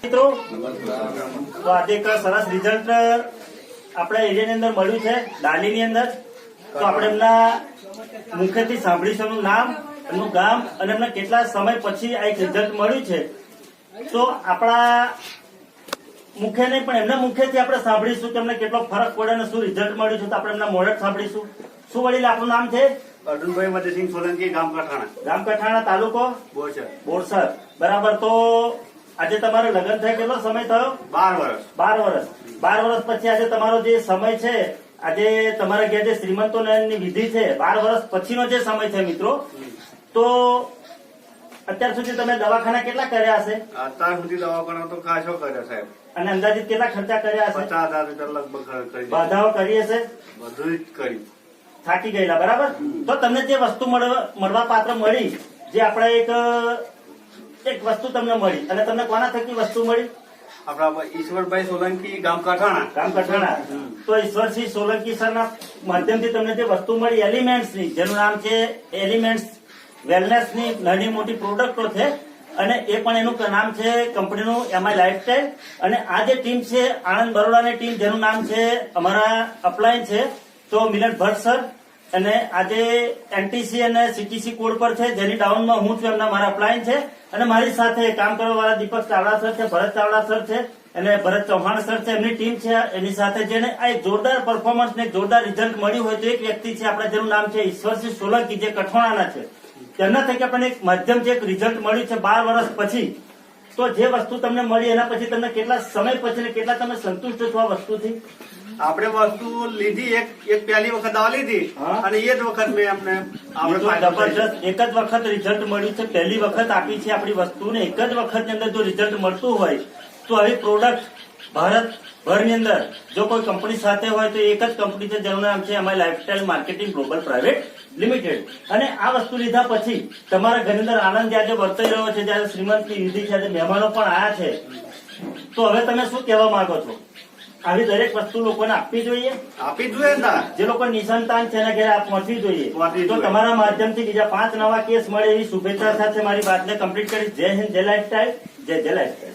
મિત્રો તો આજે એક સરસ રિઝલ્ટ આપણા એરિયાની અંદર મળ્યું છે દાંડીની અંદર. તો આપણે એમના મુખેથી સાંભળીશું એમનું નામ, એમનું ગામ અને એમને કેટલા સમય પછી આ એક રિઝલ્ટ મળ્યું છે. તો આપણા મુખે નહીં પણ એમના મુખેથી આપણે સાંભળીશું કે એમને કેટલો ફરક પડે અને શું રિઝલ્ટ મળ્યું છે. તો આપણે એમના મોઢે સાંભળીશું. શું વડીલ આપનું નામ છે? અર્જુનભાઈ મધેસિંહ સોલંકી, ગામ કઠાણા. ગામ કઠાણા, તાલુકો બોરસદ. બોરસદ. બરાબર. તો આજે તમારે લગ્ન થાય કેટલો સમય થયો? 12 વર્ષ. 12 વર્ષ. 12 વર્ષ પછી આજે તમારો જે સમય છે, આજે તમારા ઘેર જે શ્રીમંતોની વિધિ છે, 12 વર્ષ પછીનો જે સમય છે મિત્રો, તો અત્યાર સુધી તમે દવાખાના કેટલા કર્યા હશે? અત્યાર સુધી દવાખાના તો ખાસો કર્યો સાહેબ. અને અંદાજિત કેટલા ખર્ચા કર્યા હશે? 50,000 લગભગ કરી. બાધાઓ કરી હશે? બધું જ કર્યું. થાકી ગયેલા. બરાબર. તો તમને જે વસ્તુ મળવા પાત્ર મળી, જે આપણે એક વસ્તુ તમને મળી, અને તમને કોના થકી વસ્તુ મળી? આપડા ઈશ્વરભાઈ સોલંકી, ગામ કઠાણા. ગામ કઠાણા. તો ઈશ્વરસિંહ સોલંકી સરના માધ્યમથી તમને જે વસ્તુ મળી એલિમેન્ટ્સ ની, જેનું નામ છે એલિમેન્ટ્સ વેલનેસ ની નાની મોટી પ્રોડક્ટો છે, અને એ પણ એનું નામ છે કંપનીનું એમઆઈ લાઈફસ્ટાઈલ. અને આ જે ટીમ છે આણંદ બરોડાની ટીમ, જેનું નામ છે અમારા અપલાયન છે, તો મિલન ભટ્ટ સર, અને આજે એનટીસી અને સીટીસી કોડ પર છે, જેની ડાઉનમાં હું છું, એમના મારા અપલાયન છે. અને મારી સાથે કામ કરવા વાળા દીપક ચાવડા સર છે, ભરત ચાવડા સર છે, અને ભરત ચૌહાણ સર છે, એમની ટીમ છે. એની સાથે જેને આ એક જોરદાર પરફોર્મન્સ ને જોરદાર રિઝલ્ટ મળ્યું હોય તો એક વ્યક્તિ છે આપણા, જેનું નામ છે ઈશ્વરસિંહ સોલંકી, જે કઠોણાના છે. તેમના થકી આપણને એક માધ્યમ જે એક રિઝલ્ટ મળ્યું છે 12 વર્ષ પછી. તો જે વસ્તુ તમને મળી એના પછી તમને કેટલા સમય પછી ને કેટલા તમે સંતુષ્ટ છો આ વસ્તુથી? આપણે વસ્તુ લીધી, એક પહેલી વખત દવા લીધી, અને એ જ વખત મેં અમને જબરજસ્ત એક જ વખત રિઝલ્ટ મળ્યું છે. પહેલી વખત આપી છે આપણી વસ્તુને, એક જ વખત ની અંદર જો રિઝલ્ટ મળતું હોય તો આવી પ્રોડક્ટ ભારતભરની અંદર જો કોઈ કંપની સાથે હોય તો એક જ કંપની છે, જેનું નામ છે અમારી lifestyle marketing global private limited. અને આ વસ્તુ લીધા પછી તમારા ઘરની અંદર આનંદ આજે વર્તાઈ રહ્યો છે, જયારે શ્રીમંતની વિધિ છે, આજે મહેમાનો પણ આવ્યા છે. તો હવે તમે શું કહેવા માંગો છો? આવી દરેક વસ્તુ લોકોને આપવી જોઈએ? આપી જ જોઈએ ને. જે લોકો નિસંતાન છે એના ઘરે પહોંચવી જોઈએ. તો તમારા માધ્યમથી બીજા 5 નવા કેસ મળે એવી શુભેચ્છા સાથે મારી વાતને કમ્પ્લીટ કરી. જય હિન્દ, જય લાઈફસ્ટાઈલ, જય લાઈફસ્ટાઈલ.